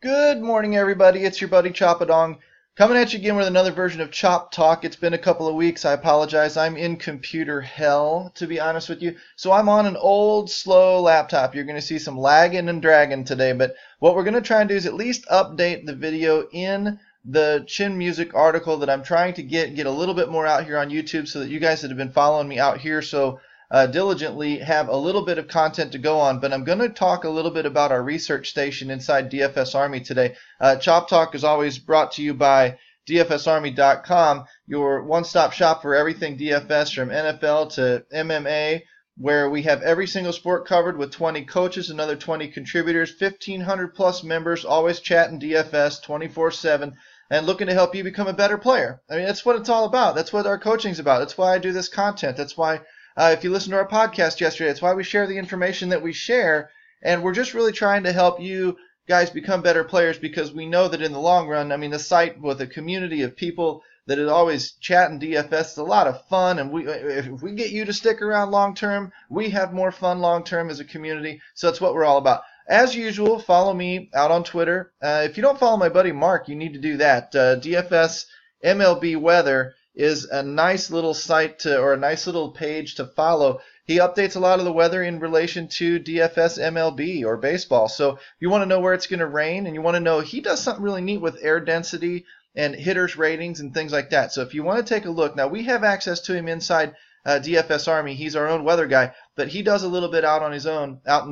Good morning, everybody. It's your buddy Choppadong coming at you again with another version of Chop Talk. It's been a couple of weeks. I apologize. I'm in computer hell, to be honest with you. So I'm on an old, slow laptop. You're going to see some lagging and dragging today. But what we're going to try and do is at least update the video in the Chin Music article that I'm trying to get a little bit more out here on YouTube so that you guys that have been following me out here diligently have a little bit of content to go on. But I'm going to talk a little bit about our research station inside DFS Army today. Chop Talk is always brought to you by DFSArmy.com, your one-stop shop for everything DFS from NFL to MMA, where we have every single sport covered with 20 coaches, another 20 contributors, 1,500 plus members, always chatting DFS 24/7. And looking to help you become a better player. I mean, that's what it's all about. That's what our coaching's about. That's why I do this content. That's why, if you listen to our podcast yesterday, that's why we share the information that we share. And we're just really trying to help you guys become better players because we know that in the long run, I mean, the site with a community of people that is always chatting DFS is a lot of fun. And if we get you to stick around long term, we have more fun long term as a community. So that's what we're all about. As usual, follow me out on Twitter. If you don't follow my buddy Mark, you need to do that. DFS MLB Weather is a nice little site or a nice little page to follow. He updates a lot of the weather in relation to DFS MLB or baseball. So if you want to know where it's going to rain and you want to know, he does something really neat with air density and hitters ratings and things like that. So if you want to take a look, now we have access to him inside DFS Army. He's our own weather guy, but he does a little bit out on his own, out in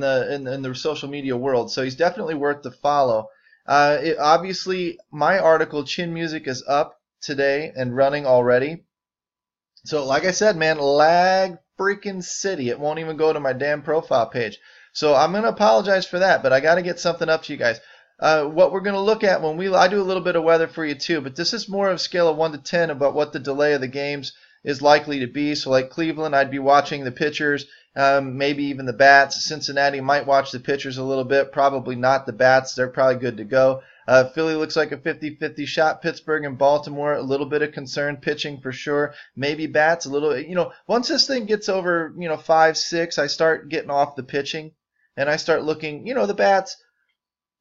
the social media world. So he's definitely worth the follow. Obviously, my article, Chin Music, is up today and running already. So like I said, man, lag freaking city. It won't even go to my damn profile page. So I'm going to apologize for that, but I got to get something up to you guys. What we're going to look at I do a little bit of weather for you too, but this is more of a scale of 1 to 10 about what the delay of the games is likely to be. So like Cleveland, I'd be watching the pitchers, maybe even the bats. Cincinnati might watch the pitchers a little bit, probably not the bats. They're probably good to go. Philly looks like a 50-50 shot. Pittsburgh and Baltimore, a little bit of concern. Pitching for sure. Maybe bats a little. Once this thing gets over, 5, 6, I start getting off the pitching and I start looking, the bats,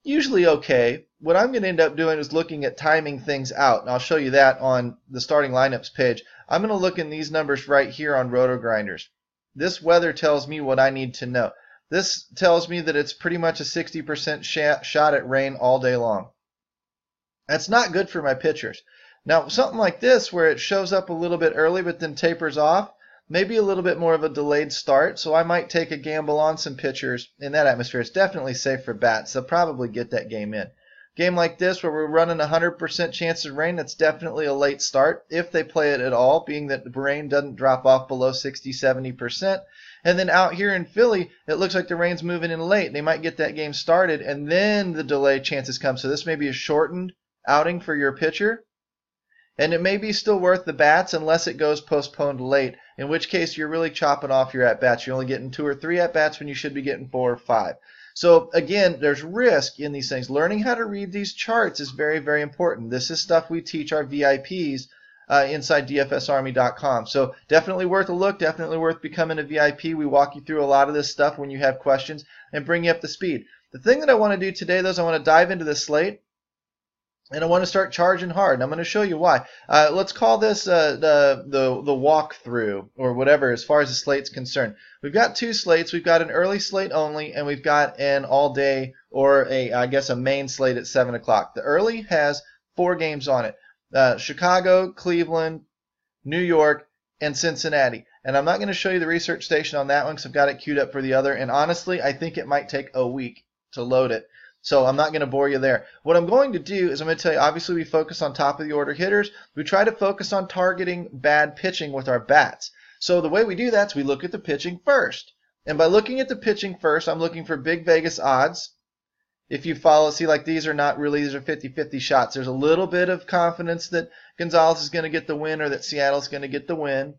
usually okay. What I'm going to end up doing is looking at timing things out, and I'll show you that on the starting lineups page. I'm going to look in these numbers right here on Roto Grinders. This weather tells me what I need to know. This tells me that it's pretty much a 60% shot at rain all day long. That's not good for my pitchers. Now, something like this where it shows up a little bit early but then tapers off, maybe a little bit more of a delayed start, so I might take a gamble on some pitchers in that atmosphere. It's definitely safe for bats. They'll probably get that game in. Game like this where we're running 100% chance of rain, that's definitely a late start if they play it at all, being that the rain doesn't drop off below 60-70%. And then out here in Philly, it looks like the rain's moving in late. They might get that game started, and then the delay chances come. So this may be a shortened outing for your pitcher, and it may be still worth the bats unless it goes postponed late, in which case you're really chopping off your at-bats. You're only getting 2 or 3 at-bats when you should be getting 4 or 5. So again, there's risk in these things. Learning how to read these charts is very, very important. This is stuff we teach our VIPs inside DFSArmy.com. So definitely worth a look, definitely worth becoming a VIP. We walk you through a lot of this stuff when you have questions and bring you up to speed. The thing that I want to do today, though, is I want to dive into the slate. And I want to start charging hard. And I'm going to show you why. Let's call this the walkthrough or whatever as far as the slate's concerned. We've got 2 slates. We've got an early slate only, and we've got an all-day or a main slate at 7 o'clock. The early has 4 games on it. Chicago, Cleveland, New York, and Cincinnati. And I'm not going to show you the research station on that one because I've got it queued up for the other. And honestly, I think it might take a week to load it. So I'm not going to bore you there. What I'm going to do is I'm going to tell you, obviously we focus on top of the order hitters. We try to focus on targeting bad pitching with our bats. So the way we do that is we look at the pitching first. And by looking at the pitching first, I'm looking for big Vegas odds. If you follow, see, like these are 50-50 shots. There's a little bit of confidence that Gonzalez is going to get the win or that Seattle's going to get the win.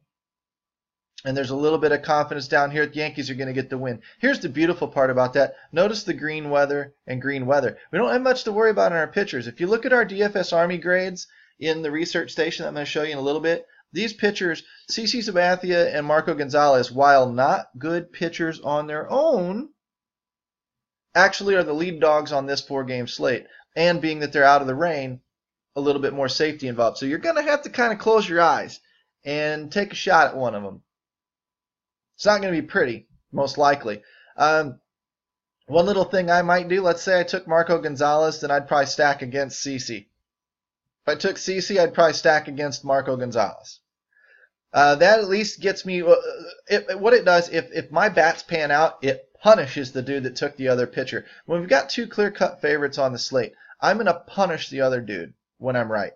And there's a little bit of confidence down here that the Yankees are going to get the win. Here's the beautiful part about that. Notice the green weather and green weather. We don't have much to worry about in our pitchers. If you look at our DFS Army grades in the research station that I'm going to show you in a little bit, these pitchers, CC Sabathia and Marco Gonzalez, while not good pitchers on their own, actually are the lead dogs on this 4-game slate. And being that they're out of the rain, a little bit more safety involved. So you're going to have to kind of close your eyes and take a shot at one of them. It's not going to be pretty, most likely. One little thing I might do, let's say I took Marco Gonzalez, then I'd probably stack against CeCe. If I took CeCe, I'd probably stack against Marco Gonzalez. That at least gets me, what it does, if my bats pan out, it punishes the dude that took the other pitcher. When we've got 2 clear-cut favorites on the slate, I'm going to punish the other dude when I'm right.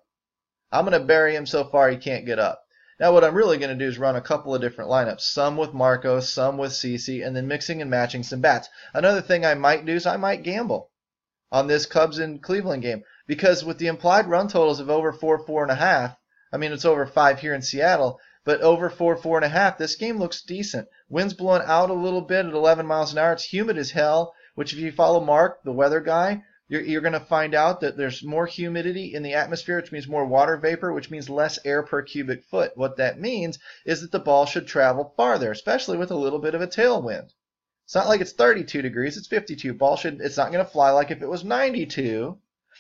I'm going to bury him so far he can't get up. Now what I'm really going to do is run a couple of different lineups, some with Marco, some with CeCe, and then mixing and matching some bats. Another thing I might do is I might gamble on this Cubs and Cleveland game, because with the implied run totals of over 4.5, I mean it's over 5 here in Seattle, but over 4.5, this game looks decent. Wind's blowing out a little bit at 11 miles an hour. It's humid as hell, which if you follow Mark, the weather guy, you're going to find out that there's more humidity in the atmosphere, which means more water vapor, which means less air per cubic foot. What that means is that the ball should travel farther, especially with a little bit of a tailwind. It's not like it's 32 degrees, it's 52. It's not going to fly like if it was 92,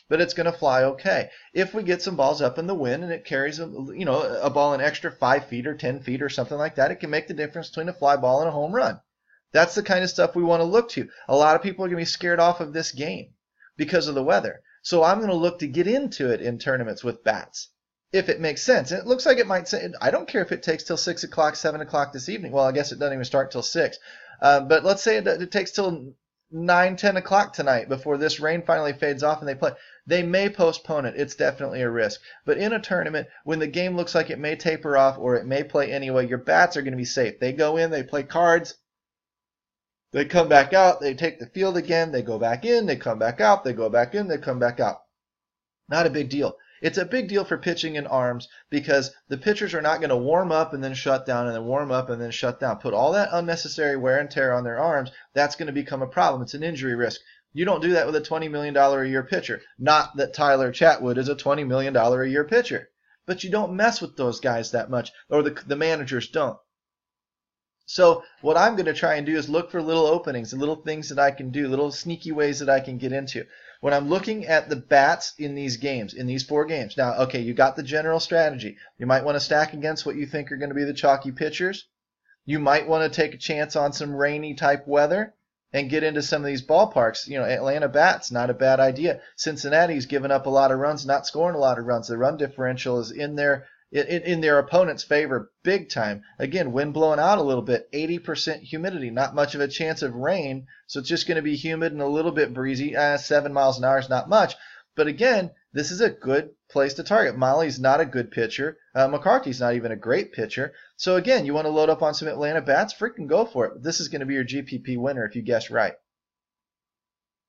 but it's going to fly okay. If we get some balls up in the wind and it carries a ball an extra 5 feet or 10 feet or something like that, it can make the difference between a fly ball and a home run. That's the kind of stuff we want to look to. A lot of people are going to be scared off of this game because of the weather. So I'm going to look to get into it in tournaments with bats, if it makes sense. And it looks like it might say, I don't care if it takes till 6 o'clock, 7 o'clock this evening. Well, I guess it doesn't even start till 6. But let's say it takes till 9, 10 o'clock tonight before this rain finally fades off and they play. They may postpone it. It's definitely a risk. But in a tournament, when the game looks like it may taper off or it may play anyway, your bats are going to be safe. They go in, they play cards. They come back out, they take the field again, they go back in, they come back out, they go back in, they come back out. Not a big deal. It's a big deal for pitching in arms because the pitchers are not going to warm up and then shut down and then warm up and then shut down. Put all that unnecessary wear and tear on their arms, that's going to become a problem. It's an injury risk. You don't do that with a $20 million a year pitcher. Not that Tyler Chatwood is a $20 million a year pitcher. But you don't mess with those guys that much, or the managers don't. So what I'm going to try and do is look for little openings and little things that I can do, little sneaky ways that I can get into. When I'm looking at the bats in these games, in these 4 games, now, okay, you got the general strategy. You might want to stack against what you think are going to be the chalky pitchers. You might want to take a chance on some rainy type weather and get into some of these ballparks. Atlanta bats, not a bad idea. Cincinnati's given up a lot of runs, not scoring a lot of runs. The run differential is in their opponent's favor big time. Again, wind blowing out a little bit, 80% humidity, not much of a chance of rain, so it's just going to be humid and a little bit breezy. 7 miles an hour is not much. But again, this is a good place to target. Molly's not a good pitcher. McCarthy's not even a great pitcher. So again, you want to load up on some Atlanta bats? Freaking go for it. This is going to be your GPP winner if you guess right.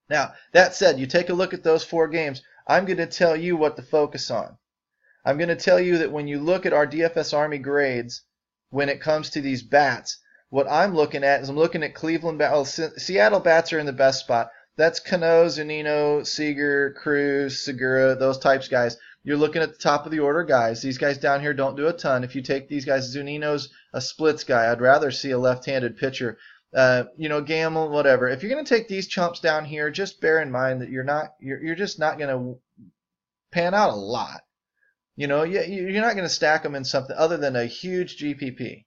Now, that said, you take a look at those 4 games. I'm going to tell you what to focus on. I'm going to tell you that when you look at our DFS Army grades, when it comes to these bats, what I'm looking at is I'm looking at Cleveland bats. Seattle bats are in the best spot. That's Cano, Zunino, Seager, Cruz, Segura, those types guys. You're looking at the top of the order guys. These guys down here don't do a ton. If you take these guys, Zunino's a splits guy. I'd rather see a left-handed pitcher. Gamble, whatever. If you're going to take these chumps down here, just bear in mind that you're just not going to pan out a lot. You're not going to stack them in something other than a huge GPP.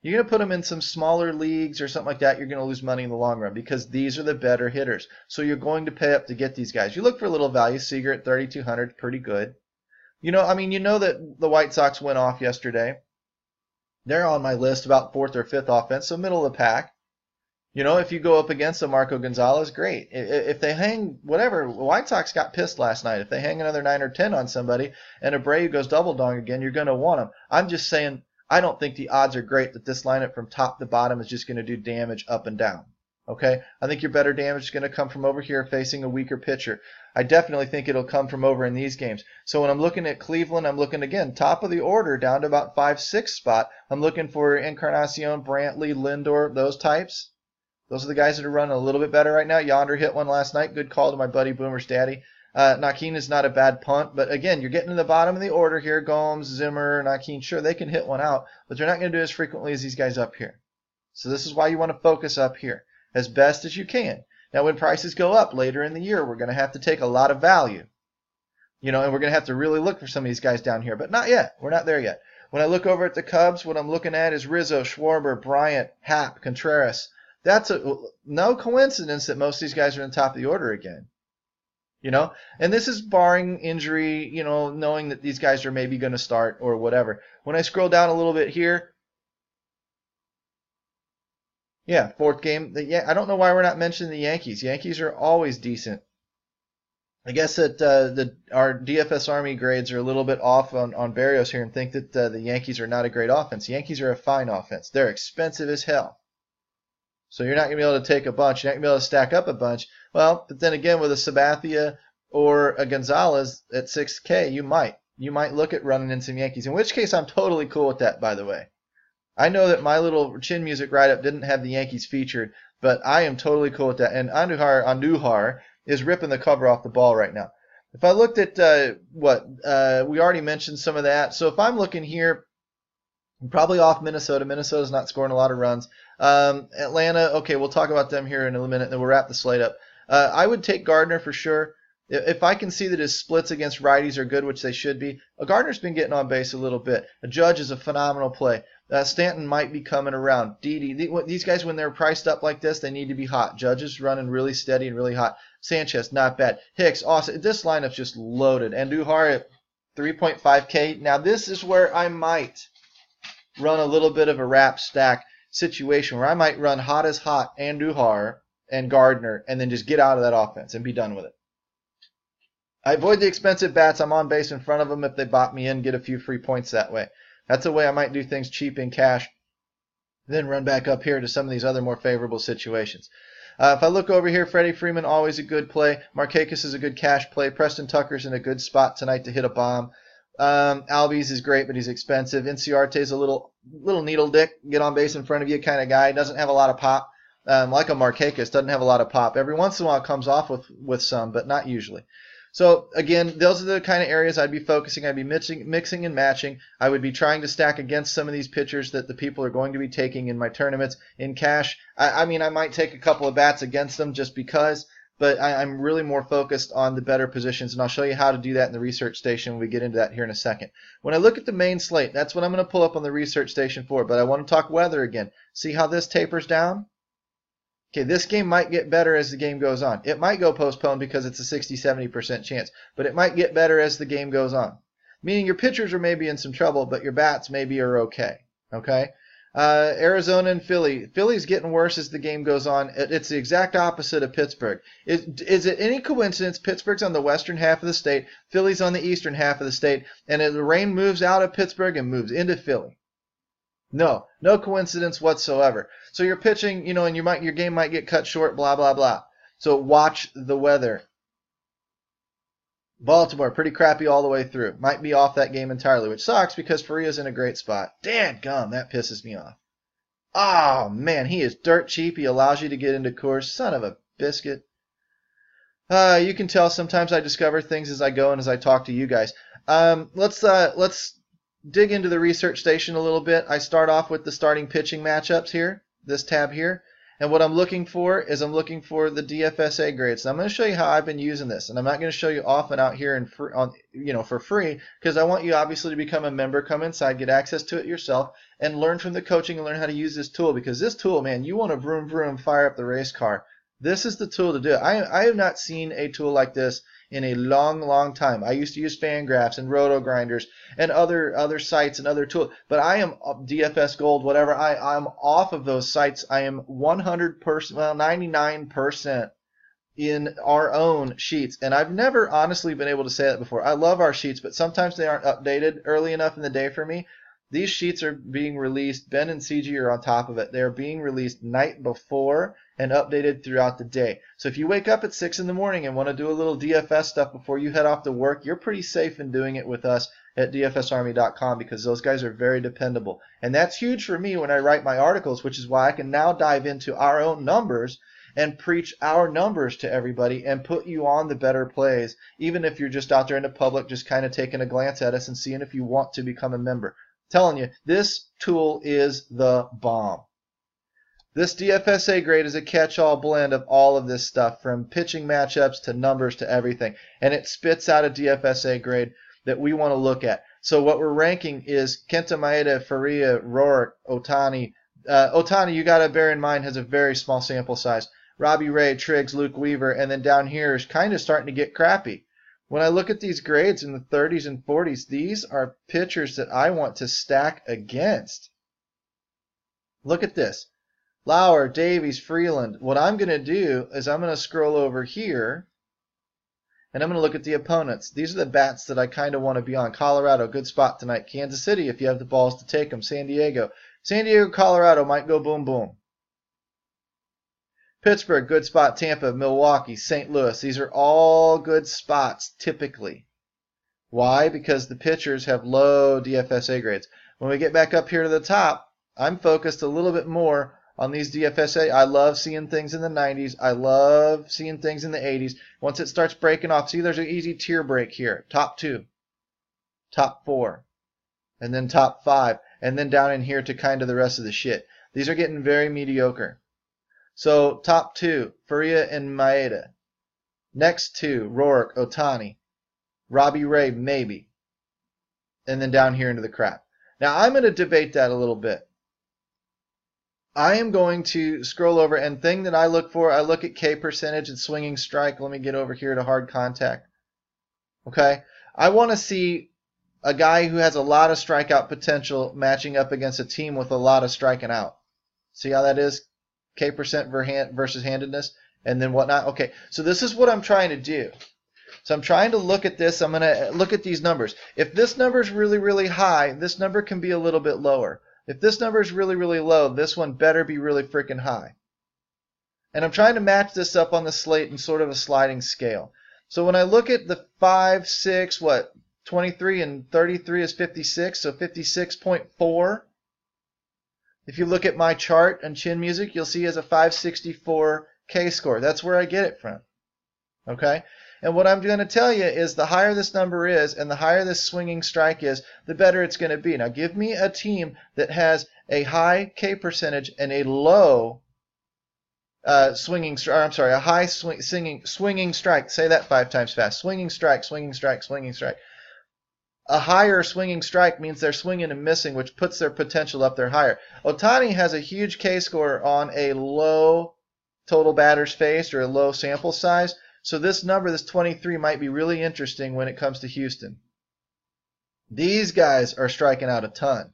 You're going to put them in some smaller leagues or something like that. You're going to lose money in the long run because these are the better hitters. So you're going to pay up to get these guys. You look for a little value. Seager at 3,200, pretty good. That the White Sox went off yesterday. They're on my list, about 4th or 5th offense, so middle of the pack. If you go up against a Marco Gonzalez, great. If they hang, whatever, the White Sox got pissed last night. If they hang another 9 or 10 on somebody and Abreu goes double dong again, you're going to want them. I'm just saying, I don't think the odds are great that this lineup from top to bottom is just going to do damage up and down. Okay? I think your better damage is going to come from over here facing a weaker pitcher. I definitely think it'll come from over in these games. So when I'm looking at Cleveland, I'm looking, again, top of the order down to about 5-6 spot. I'm looking for Encarnacion, Brantley, Lindor, those types. Those are the guys that are running a little bit better right now. Yonder hit one last night. Good call to my buddy Boomer's daddy. Nakin is not a bad punt, but again, you're getting to the bottom of the order here. Gomes, Zimmer, Nakin, sure, they can hit one out, but they're not going to do as frequently as these guys up here. So this is why you want to focus up here as best as you can. Now, when prices go up later in the year, we're going to have to take a lot of value. And we're going to have to really look for some of these guys down here. But not yet. We're not there yet. When I look over at the Cubs, what I'm looking at is Rizzo, Schwarber, Bryant, Happ, Contreras. That's no coincidence that most of these guys are in the top of the order again. And this is barring injury, knowing that these guys are maybe going to start or whatever. When I scroll down a little bit here, yeah, fourth game. I don't know why we're not mentioning the Yankees. Yankees are always decent. I guess that our DFS Army grades are a little bit off on Barrios here and think that the Yankees are not a great offense. The Yankees are a fine offense. They're expensive as hell. So you're not going to be able to take a bunch. You're not going to be able to stack up a bunch. Well, but then again, with a Sabathia or a Gonzalez at 6K, you might look at running in some Yankees, in which case I'm totally cool with that, by the way. I know that my little chin music write-up didn't have the Yankees featured, but I am totally cool with that. And Andujar is ripping the cover off the ball right now. If I looked at we already mentioned some of that. So if I'm looking here, I'm probably off Minnesota. Minnesota's not scoring a lot of runs. Atlanta, okay, we'll talk about them here in a minute, then we'll wrap the slate up. I would take Gardner for sure. If I can see that his splits against righties are good, which they should be, Gardner's been getting on base a little bit. Judge is a phenomenal play. Stanton might be coming around. Didi, these guys, when they're priced up like this, they need to be hot. Judge is running really steady and really hot. Sanchez, not bad. Hicks, awesome. This lineup's just loaded. Andujar at 3.5K. Now, this is where I might run a little bit of a wrap stack situation where I might run hot as hot Andujar and Gardner and then just get out of that offense and be done with it. I avoid the expensive bats. I'm on base in front of them if they bot me in, get a few free points that way. That's a way I might do things cheap in cash, then run back up here to some of these other more favorable situations. If I look over here, Freddie Freeman, always a good play. Markakis is a good cash play. Preston Tucker's in a good spot tonight to hit a bomb. Albies is great, but he's expensive. Inciarte's a little needle dick, get on base in front of you kind of guy. Doesn't have a lot of pop. Like a Markakis, doesn't have a lot of pop. Every once in a while it comes off with some, but not usually. So, again, those are the kind of areas I'd be focusing. I'd be mixing and matching. I would be trying to stack against some of these pitchers that the people are going to be taking in my tournaments. In cash, I might take a couple of bats against them just because, but I'm really more focused on the better positions, and I'll show you how to do that in the research station when we get into that here in a second. When I look at the main slate, that's what I'm going to pull up on the research station for, but I want to talk weather again. See how this tapers down? Okay, this game might get better as the game goes on. It might go postponed because it's a 60-70% chance, but it might get better as the game goes on. Meaning your pitchers are maybe in some trouble, but your bats maybe are okay. Okay? Arizona and Philly. Philly's getting worse as the game goes on. It's the exact opposite of Pittsburgh. Is it any coincidence Pittsburgh's on the western half of the state, Philly's on the eastern half of the state, and the rain moves out of Pittsburgh and moves into Philly? No coincidence whatsoever. So you're pitching, and your game might get cut short, blah, blah, blah. So watch the weather. Baltimore, pretty crappy all the way through. Might be off that game entirely, which sucks because Faria's in a great spot. Dadgum, that pisses me off. Oh, man, he is dirt cheap. He allows you to get into Coors. Son of a biscuit. You can tell sometimes I discover things as I go and as I talk to you guys. Let's dig into the research station a little bit. I start off with the starting pitching matchups here, this tab here. And what I'm looking for is the DFSA grades. And I'm going to show you how I've been using this. And I'm not going to show you often out here for free because I want you obviously to become a member, come inside, get access to it yourself, and learn from the coaching and learn how to use this tool. Because this tool, man, you want to vroom vroom fire up the race car. This is the tool to do it. I have not seen a tool like this in a long time. I used to use Fangraphs and Roto Grinders and other sites and other tools, but I am DFS Gold, whatever. I'm off of those sites. I am 99% in our own sheets, and I've never honestly been able to say that before. I love our sheets, but sometimes they aren't updated early enough in the day for me. These sheets are being released. Ben and CG are on top of it. They are being released night before and updated throughout the day. So if you wake up at 6 in the morning and want to do a little DFS stuff before you head off to work, you're pretty safe in doing it with us at dfsarmy.com because those guys are very dependable. And that's huge for me when I write my articles, which is why I can now dive into our own numbers and preach our numbers to everybody and put you on the better plays, even if you're just out there in the public just kind of taking a glance at us and seeing if you want to become a member. Telling you, this tool is the bomb. This DFSA grade is a catch-all blend of all of this stuff, from pitching matchups to numbers to everything. And it spits out a DFSA grade that we want to look at. So what we're ranking is Kenta Maeda, Faria, Roark, Ohtani. Ohtani, you got to bear in mind, has a very small sample size. Robbie Ray, Triggs, Luke Weaver, and then down here is kind of starting to get crappy. When I look at these grades in the 30s and 40s, these are pitchers that I want to stack against. Look at this. Lauer, Davies, Freeland. What I'm going to do is I'm going to scroll over here, and I'm going to look at the opponents. These are the bats that I kind of want to be on. Colorado, good spot tonight. Kansas City, if you have the balls to take them. San Diego, Colorado might go boom, boom. Pittsburgh, good spot. Tampa, Milwaukee, St. Louis. These are all good spots typically. Why? Because the pitchers have low DFSA grades. When we get back up here to the top, I'm focused a little bit more on these DFSA. I love seeing things in the 90s. I love seeing things in the 80s. Once it starts breaking off, see, there's an easy tier break here. Top 2, top 4, and then top 5, and then down in here to kind of the rest of the shit. These are getting very mediocre. So top 2, Faria and Maeda. Next 2, Roark, Ohtani, Robbie Ray, maybe. And then down here into the crap. Now I'm going to debate that a little bit. I am going to scroll over, and thing that I look for, I look at K percentage and swinging strike. Let me get over here to hard contact. Okay? I want to see a guy who has a lot of strikeout potential matching up against a team with a lot of striking out. See how that is? K percent versus handedness, and then whatnot. Okay, so this is what I'm trying to do. So I'm trying to look at this. I'm going to look at these numbers. If this number is really, really high, this number can be a little bit lower. If this number is really, really low, this one better be really freaking high. And I'm trying to match this up on the slate in sort of a sliding scale. So when I look at the 5, 6, 23 and 33 is 56, so 56.4. If you look at my chart on Chin Music, you'll see he has a 564 K score. That's where I get it from. Okay? And what I'm going to tell you is the higher this number is and the higher this swinging strike is, the better it's going to be. Now give me a team that has a high K percentage and a low a high swinging strike. Say that 5 times fast. Swinging strike, swinging strike, swinging strike. A higher swinging strike means they're swinging and missing, which puts their potential up there higher. Ohtani has a huge K score on a low total batters faced or a low sample size. So this number, this 23, might be really interesting when it comes to Houston. These guys are striking out a ton.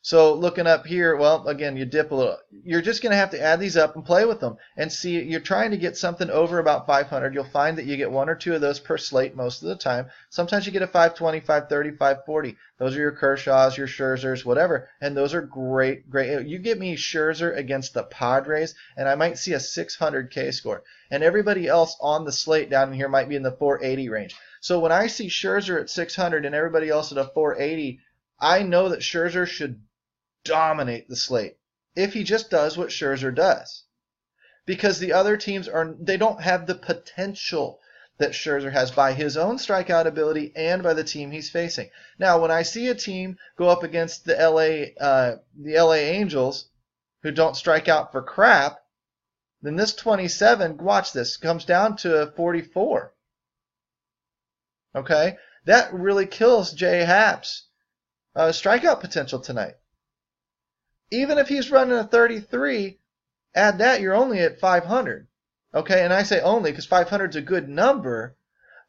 So looking up here, well, again, you dip a little. You're just going to have to add these up and play with them and see. You're trying to get something over about 500. You'll find that you get 1 or 2 of those per slate most of the time. Sometimes you get a 520, 530, 540. Those are your Kershaws, your Scherzers, whatever. And those are great, great. You get me Scherzer against the Padres, and I might see a 600 K score. And everybody else on the slate down here might be in the 480 range. So when I see Scherzer at 600 and everybody else at a 480, I know that Scherzer should dominate the slate if he just does what Scherzer does, because the other teams they don't have the potential that Scherzer has by his own strikeout ability and by the team he's facing. Now, when I see a team go up against the LA Angels, who don't strike out for crap, then this 27, watch this, comes down to a 44. Okay, that really kills J. Happ's strikeout potential tonight. Even if he's running a 33, add that, you're only at 500. Okay, and I say only because 500 is a good number,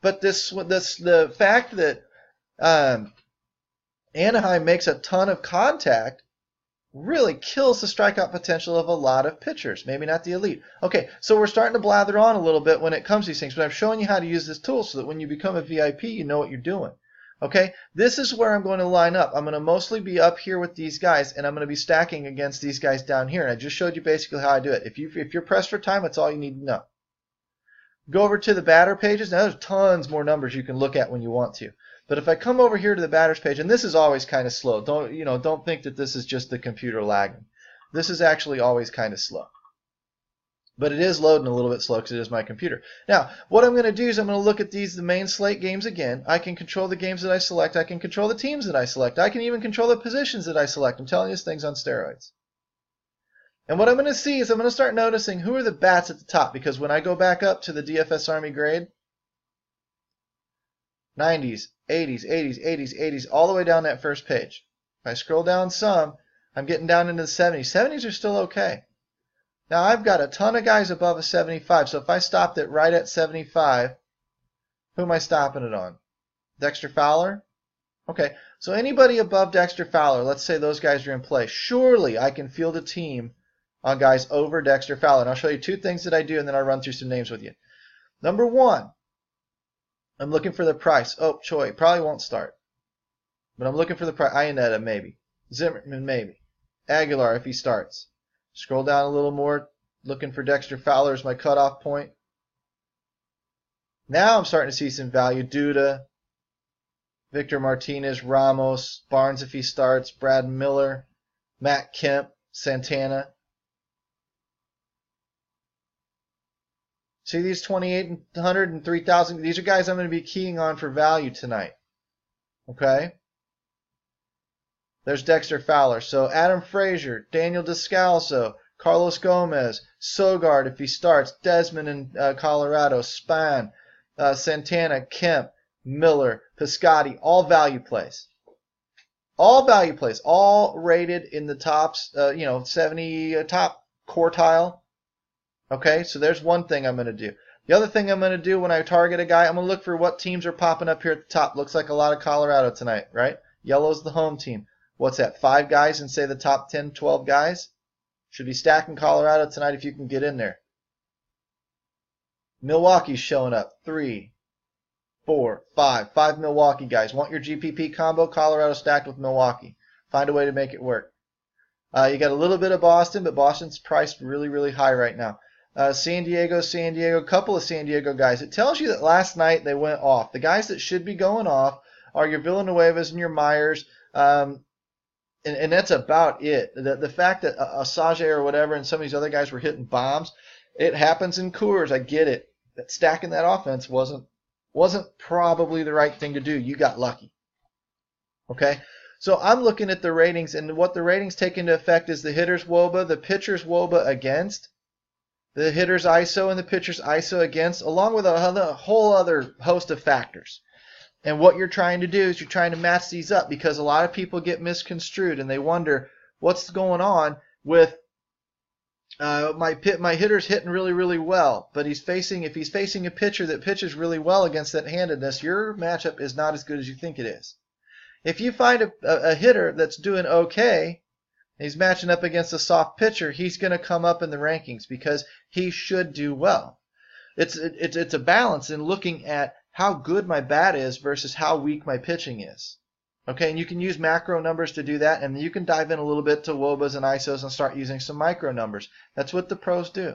but the fact that Anaheim makes a ton of contact really kills the strikeout potential of a lot of pitchers, maybe not the elite. Okay, so we're starting to blather on a little bit when it comes to these things, but I'm showing you how to use this tool so that when you become a VIP, you know what you're doing. Okay, this is where I'm going to line up. I'm going to mostly be up here with these guys, and I'm going to be stacking against these guys down here. And I just showed you basically how I do it. If you're pressed for time, that's all you need to know. Go over to the batter pages. Now, there's tons more numbers you can look at when you want to. But if I come over here to the batters page, and this is always kind of slow. Don't think that this is just the computer lagging. This is actually always kind of slow. But it is loading a little bit slow because it is my computer. Now, what I'm going to do is I'm going to look at the main slate games again. I can control the games that I select. I can control the teams that I select. I can even control the positions that I select. I'm telling you, this thing's on steroids. And what I'm going to see is I'm going to start noticing who are the bats at the top, because when I go back up to the DFS Army grade, 90s, 80s, 80s, 80s, 80s, all the way down that first page. If I scroll down some, I'm getting down into the 70s. 70s are still okay. Now I've got a ton of guys above a 75, so if I stopped it right at 75, who am I stopping it on? Dexter Fowler? Okay, so anybody above Dexter Fowler, let's say those guys are in play. Surely I can field a team on guys over Dexter Fowler. And I'll show you two things that I do, and then I'll run through some names with you. Number one, I'm looking for the price. Oh, Choi probably won't start. But I'm looking for the price. Iannetta, maybe. Zimmerman, maybe. Aguilar, if he starts. Scroll down a little more, looking for Dexter Fowler as my cutoff point. Now I'm starting to see some value. Duda, Victor Martinez, Ramos, Barnes if he starts, Brad Miller, Matt Kemp, Santana. See these 2,800 and 3,000? These are guys I'm going to be keying on for value tonight. Okay? There's Dexter Fowler. So Adam Frazier, Daniel Descalso, Carlos Gomez, Sogard if he starts, Desmond in Colorado, Span, Santana, Kemp, Miller, Piscotty, all value plays. All value plays, all rated in the tops, 70 top quartile. Okay, so there's one thing I'm going to do. The other thing I'm going to do when I target a guy, I'm going to look for what teams are popping up here at the top. Looks like a lot of Colorado tonight, right? Yellow's the home team. What's that, 5 guys and say the top 10, 12 guys? Should be stacking Colorado tonight if you can get in there. Milwaukee's showing up. 3, 4, 5. 5 Milwaukee guys. Want your GPP combo? Colorado stacked with Milwaukee. Find a way to make it work. You got a little bit of Boston, but Boston's priced really, really high right now. San Diego, couple of San Diego guys. It tells you that last night they went off. The guys that should be going off are your Villanuevas and your Myers, and that's about it. The fact that Asage or whatever and some of these other guys were hitting bombs, it happens in Coors. I get it. That stacking that offense wasn't probably the right thing to do. You got lucky. Okay? So I'm looking at the ratings, and what the ratings take into effect is the hitter's WOBA, the pitcher's WOBA against, the hitter's ISO and the pitcher's ISO against, along with a whole other host of factors. And what you're trying to do is you're trying to match these up, because a lot of people get misconstrued and they wonder what's going on with my hitter's hitting really, really well, but if he's facing a pitcher that pitches really well against that handedness, your matchup is not as good as you think it is. If you find a hitter that's doing okay, he's matching up against a soft pitcher, he's going to come up in the rankings because he should do well. It's a balance in looking at how good my bat is versus how weak my pitching is. Okay, and you can use macro numbers to do that, and you can dive in a little bit to WOBAs and ISOs and start using some micro numbers. That's what the pros do.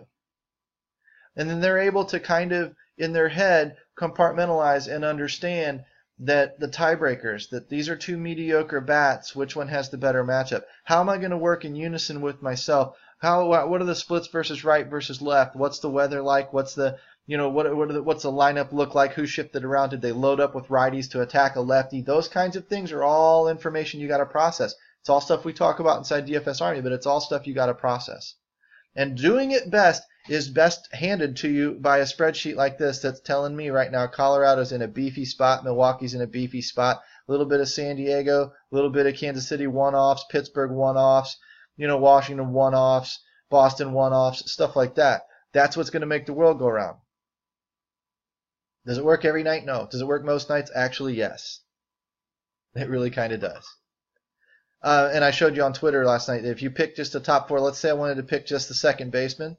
And then they're able to kind of, in their head, compartmentalize and understand that the tiebreakers, that these are two mediocre bats, which one has the better matchup? How am I going to work in unison with myself? What are the splits versus right versus left? What's the weather like? What's the what's the lineup look like? Who shifted around? Did they load up with righties to attack a lefty? Those kinds of things are all information you got to process. It's all stuff we talk about inside DFS Army, but it's all stuff you got to process. And doing it best is best handed to you by a spreadsheet like this that's telling me right now Colorado's in a beefy spot, Milwaukee's in a beefy spot, a little bit of San Diego, a little bit of Kansas City one-offs, Pittsburgh one-offs, Washington one-offs, Boston one-offs, stuff like that. That's what's going to make the world go round. Does it work every night? No. Does it work most nights? Actually, yes. It really kind of does. And I showed you on Twitter last night that if you pick just the top 4, let's say I wanted to pick just the second baseman.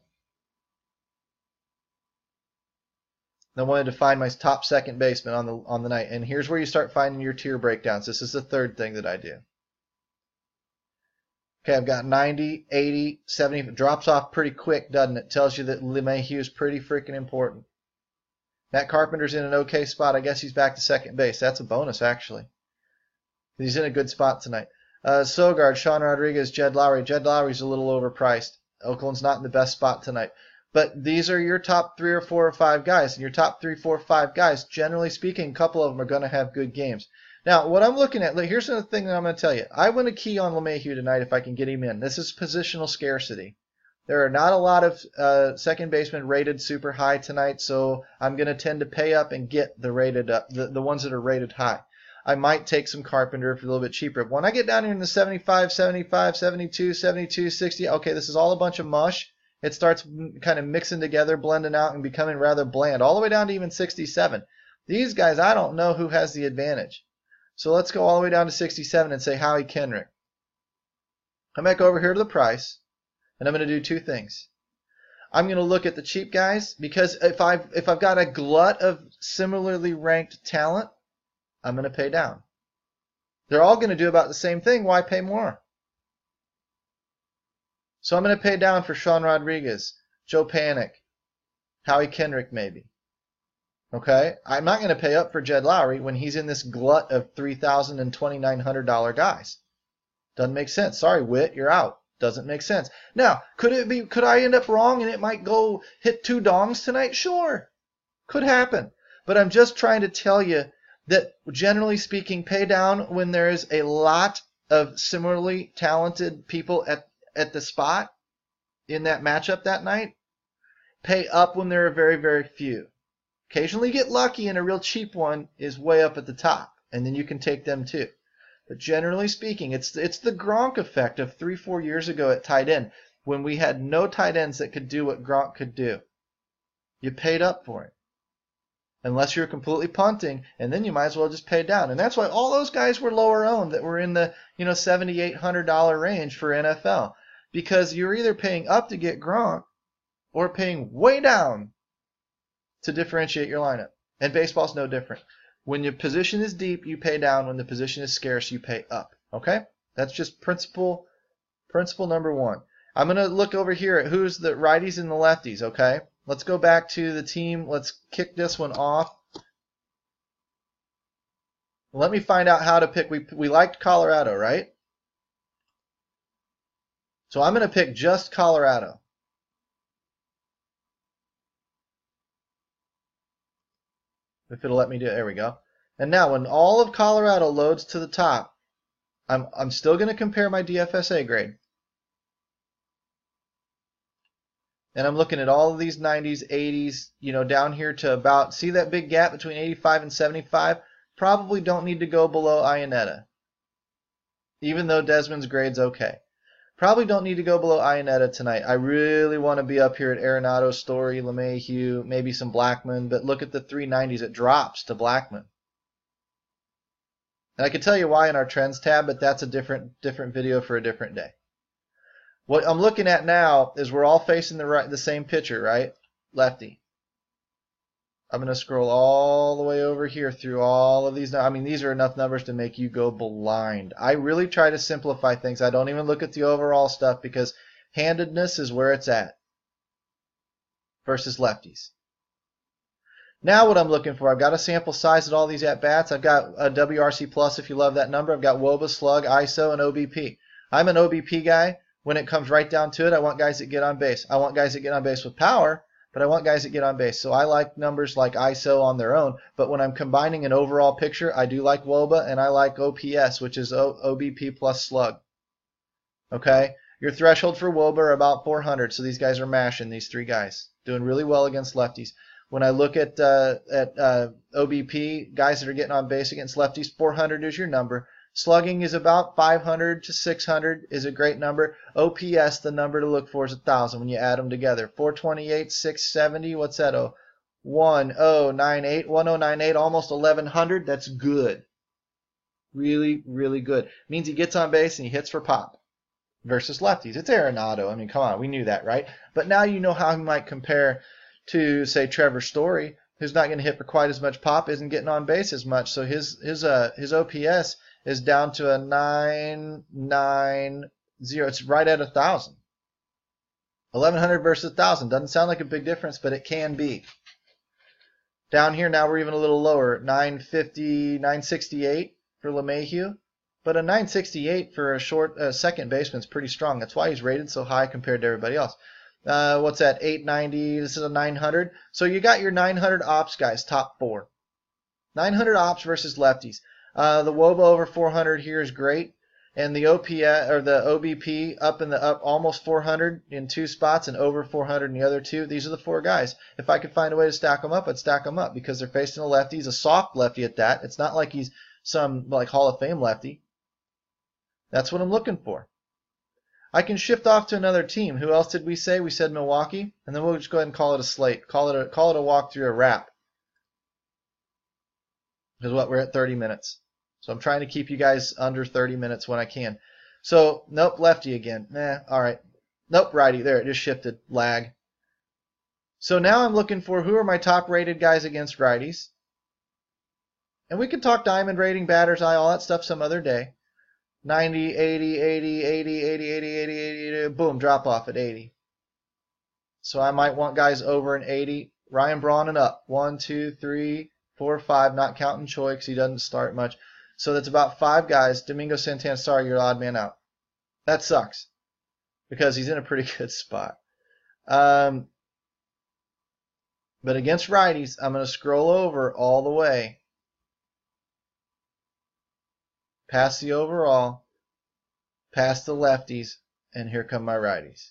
I wanted to find my top second baseman on the night. And here's where you start finding your tier breakdowns. This is the third thing that I do. Okay, I've got 90, 80, 70. It drops off pretty quick, doesn't it? Tells you that LeMahieu is pretty freaking important. Matt Carpenter's in an okay spot. I guess he's back to second base. That's a bonus, actually. He's in a good spot tonight. Sogard, Sean Rodriguez, Jed Lowry. Jed Lowry's a little overpriced. Oakland's not in the best spot tonight. But these are your top 3 or 4 or 5 guys. And your top 3, 4, 5 guys, generally speaking, a couple of them are going to have good games. Now, what I'm looking at, here's the thing that I'm going to tell you. I want to key on LeMahieu tonight if I can get him in. This is positional scarcity. There are not a lot of second basemen rated super high tonight, so I'm going to tend to pay up and get the rated up, the ones that are rated high. I might take some Carpenter for a little bit cheaper. When I get down here in the 75, 75, 72, 72, 60, okay, this is all a bunch of mush. It starts kind of mixing together, blending out, and becoming rather bland, all the way down to even 67. These guys, I don't know who has the advantage. So let's go all the way down to 67 and say Howie Kendrick. Come back over here to the price, and I'm going to do two things. I'm going to look at the cheap guys, because if I've got a glut of similarly ranked talent, I'm going to pay down. They're all going to do about the same thing. Why pay more? So I'm going to pay down for Sean Rodriguez, Joe Panic, Howie Kendrick maybe. Okay? I'm not going to pay up for Jed Lowry when he's in this glut of $3,000 and $2,900 guys. Doesn't make sense. Sorry, Witt, you're out. Doesn't make sense. Now, could I end up wrong and it might go hit 2 dongs tonight? Sure. Could happen. But I'm just trying to tell you that generally speaking, pay down when there is a lot of similarly talented people at the spot in that matchup that night. Pay up when there are very, very few. Occasionally get lucky and a real cheap one is way up at the top, and then you can take them too. But generally speaking, it's the Gronk effect of 3-4 years ago at tight end when we had no tight ends that could do what Gronk could do. You paid up for it. Unless you're completely punting, and then you might as well just pay down. And that's why all those guys were lower owned that were in the $7,800 range for NFL. Because you're either paying up to get Gronk or paying way down to differentiate your lineup. And baseball's no different. When your position is deep, you pay down. When the position is scarce, you pay up. Okay? That's just principle number one. I'm going to look over here at who's the righties and the lefties, okay? Let's go back to the team. Let's kick this one off. Let me find out how to pick. We liked Colorado, right? So I'm going to pick just Colorado. If it'll let me do it. There we go. And now when all of Colorado loads to the top, I'm still going to compare my DFSA grade. And I'm looking at all of these 90s, 80s, down here to about, see that big gap between 85 and 75? Probably don't need to go below Iannetta, even though Desmond's grade's okay. Probably don't need to go below Iannetta tonight. I really want to be up here at Arenado, Story, LeMahieu, maybe some Blackman, but look at the 390s. It drops to Blackman. And I can tell you why in our trends tab, but that's a different video for a different day. What I'm looking at now is we're all facing the same pitcher, right? Lefty. I'm going to scroll all the way over here through all of these. I mean, these are enough numbers to make you go blind. I really try to simplify things. I don't even look at the overall stuff because handedness is where it's at versus lefties. Now what I'm looking for, I've got a sample size at all these at-bats. I've got a WRC plus if you love that number. I've got WOBA, slug, ISO, and OBP. I'm an OBP guy. When it comes right down to it, I want guys that get on base. I want guys that get on base with power, but I want guys that get on base. So I like numbers like ISO on their own, but when I'm combining an overall picture, I do like WOBA and I like OPS, which is OBP plus slug. Okay? Your threshold for WOBA are about 400, so these guys are mashing, these three guys. Doing really well against lefties. When I look at OBP, guys that are getting on base against lefties, 400 is your number. Slugging is about 500 to 600 is a great number. OPS, the number to look for is 1,000 when you add them together. 428, 670, what's that? 1098, 1098, almost 1,100. That's good. Really, really good. Means he gets on base and he hits for pop versus lefties. It's Arenado. I mean, come on, we knew that, right? But now you know how he might compare to, say, Trevor Story, who's not going to hit for quite as much pop, isn't getting on base as much. So his OPS is down to a 990. It's right at 1,000. 1,100 versus 1,000. Doesn't sound like a big difference, but it can be. Down here now we're even a little lower. 950, 968 for LeMahieu. But a 968 for a short second baseman is pretty strong. That's why he's rated so high compared to everybody else. What's that? 890. This is a 900. So you got your 900 ops guys, top four. 900 ops versus lefties. The WOBA over 400 here is great. and the OPS or the OBP up in the up almost 400 in 2 spots and over 400 in the other 2. These are the 4 guys. If I could find a way to stack them up, I'd stack them up because they're facing a lefty. He's a soft lefty at that. It's not like he's some like Hall of Fame lefty. That's what I'm looking for. I can shift off to another team. Who else did we say? We said Milwaukee, and then we'll just go ahead and call it a slate. Call it a walkthrough, a wrap. Because what, we're at 30 minutes. So I'm trying to keep you guys under 30 minutes when I can. So, nope, lefty again. All right. Nope, righty. There, it just shifted. Lag. So now I'm looking for who are my top-rated guys against righties. And we can talk diamond rating, batter's eye, all that stuff some other day. 90, 80, 80, 80, 80, 80, 80, 80, boom, drop off at 80. So I might want guys over an 80. Ryan Braun and up. 1, 2, 3, 4, 5, not counting Choi because he doesn't start much. So that's about 5 guys. Domingo Santana, sorry, you're odd man out. That sucks because he's in a pretty good spot. But against righties, I'm going to scroll over all the way. Past the overall, past the lefties, and here come my righties.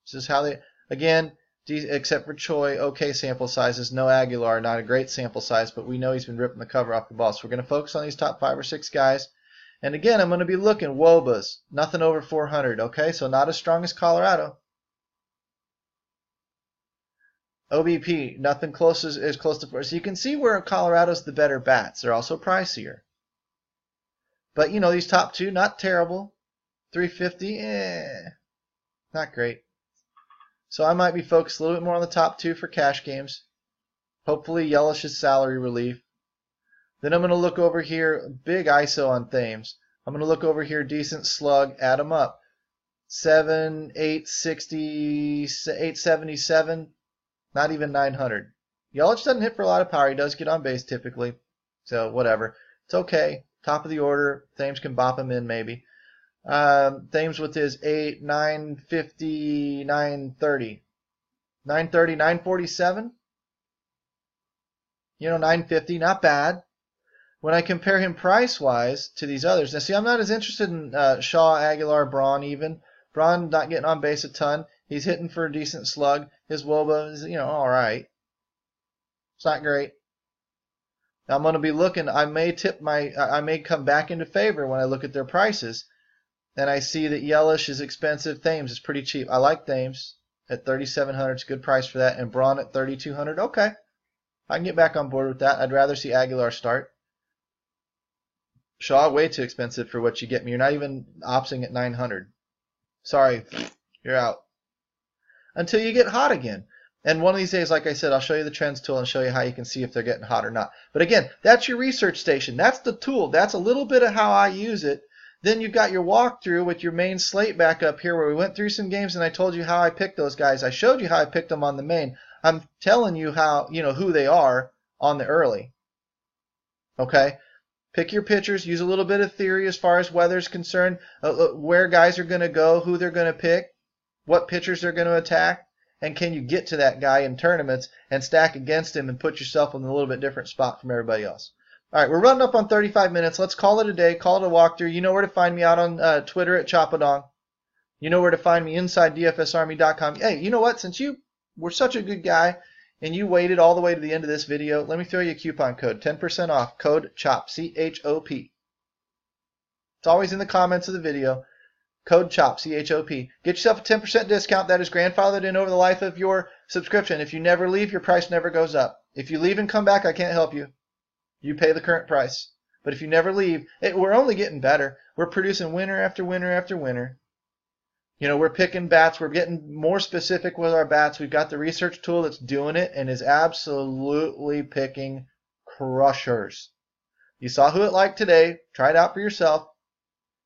This is how they, again, except for Choi, okay sample sizes. No Aguilar, not a great sample size, but we know he's been ripping the cover off the ball. So we're going to focus on these top 5 or 6 guys. And again, I'm going to be looking WOBAs, nothing over 400, okay? So not as strong as Colorado. OBP, nothing close as close to 4. So you can see where Colorado's the better bats. They're also pricier. But, you know, these top 2, not terrible. 350, not great. So I might be focused a little bit more on the top 2 for cash games. Hopefully Yelish's salary relief. Then I'm going to look over here, big ISO on Thames. I'm going to look over here, decent slug, add them up. 7, 860, 877, not even 900. Yelich doesn't hit for a lot of power. He does get on base typically. So whatever. It's okay. Top of the order. Thames can bop him in maybe. Thames with his 8, 950, 930. 930, 947. You know, 950, not bad. When I compare him price-wise to these others, now see, I'm not as interested in Shaw, Aguilar, Braun even. Braun not getting on base a ton. He's hitting for a decent slug. His WOBA is, you know, all right. It's not great. Now I'm going to be looking. I may come back into favor when I look at their prices, and I see that Yelich is expensive. Thames is pretty cheap. I like Thames at 3,700. It's a good price for that, and Braun at 3,200. Okay, I can get back on board with that. I'd rather see Aguilar start. Shaw way too expensive for what you get me. You're not even opting at 900. Sorry, you're out until you get hot again. And one of these days, like I said, I'll show you the trends tool and show you how you can see if they're getting hot or not. But again, that's your research station. That's the tool. That's a little bit of how I use it. Then you've got your walkthrough with your main slate back up here where we went through some games and I told you how I picked those guys. I showed you how I picked them on the main. I'm telling you how, you know, who they are on the early. Okay? Pick your pitchers. Use a little bit of theory as far as weather's concerned. Where guys are going to go, who they're going to pick, what pitchers they're going to attack. And can you get to that guy in tournaments and stack against him and put yourself in a little bit different spot from everybody else? All right, we're running up on 35 minutes. Let's call it a day. Call it a walkthrough. You know where to find me out on Twitter at Chapadong. You know where to find me inside DFSArmy.com. Hey, you know what? Since you were such a good guy and you waited all the way to the end of this video, let me throw you a coupon code. 10% off. Code CHOP. C-H-O-P. It's always in the comments of the video. Code CHOP, C-H-O-P. Get yourself a 10% discount that is grandfathered in over the life of your subscription. If you never leave, your price never goes up. If you leave and come back, I can't help you. You pay the current price. But if you never leave, we're only getting better. We're producing winner after winner after winner. You know, we're picking bats. We're getting more specific with our bats. We've got the research tool that's doing it and is absolutely picking crushers. You saw who it liked today. Try it out for yourself.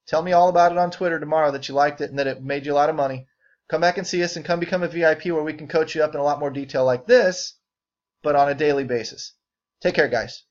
Tell me all about it on Twitter tomorrow that you liked it and that it made you a lot of money. Come back and see us and come become a VIP where we can coach you up in a lot more detail like this, but on a daily basis. Take care, guys.